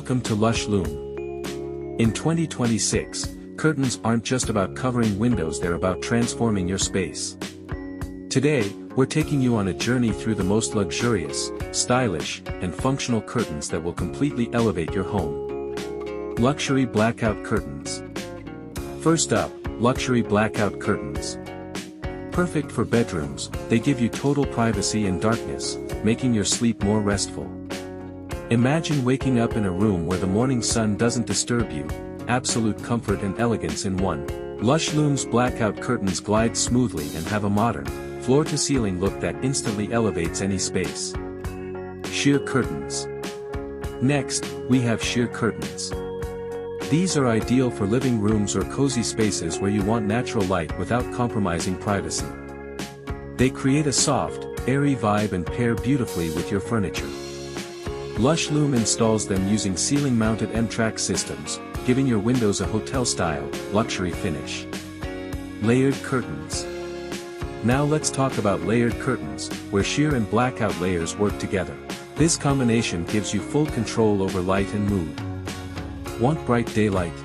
Welcome to LushLoom. In 2026, curtains aren't just about covering windows, they're about transforming your space. Today, we're taking you on a journey through the most luxurious, stylish, and functional curtains that will completely elevate your home. Luxury blackout curtains. First up, luxury blackout curtains. Perfect for bedrooms, they give you total privacy and darkness, making your sleep more restful. Imagine waking up in a room where the morning sun doesn't disturb you, absolute comfort and elegance in one. LushLoom's blackout curtains glide smoothly and have a modern, floor-to-ceiling look that instantly elevates any space. Sheer curtains. Next, we have sheer curtains. These are ideal for living rooms or cozy spaces where you want natural light without compromising privacy. They create a soft, airy vibe and pair beautifully with your furniture. LushLoom installs them using ceiling-mounted M-track systems, giving your windows a hotel-style, luxury finish. Layered curtains. Now let's talk about layered curtains, where sheer and blackout layers work together. This combination gives you full control over light and mood. Want bright daylight?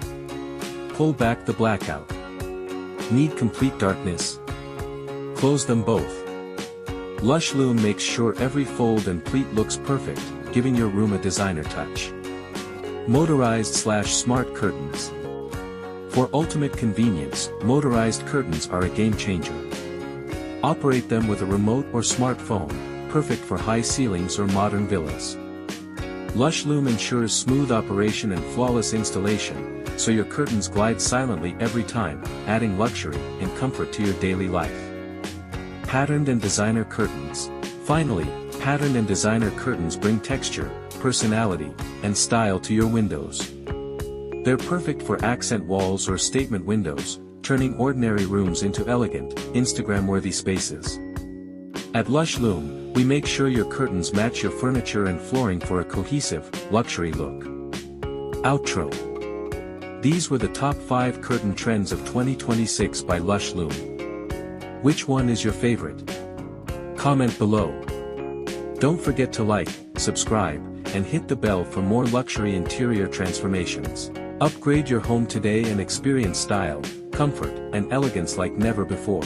Pull back the blackout. Need complete darkness? Close them both. LushLoom makes sure every fold and pleat looks perfect, giving your room a designer touch. Motorized/smart curtains. For ultimate convenience, motorized curtains are a game changer. Operate them with a remote or smartphone, perfect for high ceilings or modern villas. LushLoom ensures smooth operation and flawless installation, so your curtains glide silently every time, adding luxury and comfort to your daily life. Patterned and designer curtains. Finally, patterned and designer curtains bring texture, personality, and style to your windows. They're perfect for accent walls or statement windows, turning ordinary rooms into elegant, Instagram-worthy spaces. At LushLoom, we make sure your curtains match your furniture and flooring for a cohesive, luxury look. Outro. These were the top 5 curtain trends of 2026 by LushLoom. Which one is your favorite? Comment below. Don't forget to like, subscribe, and hit the bell for more luxury interior transformations. Upgrade your home today and experience style, comfort, and elegance like never before.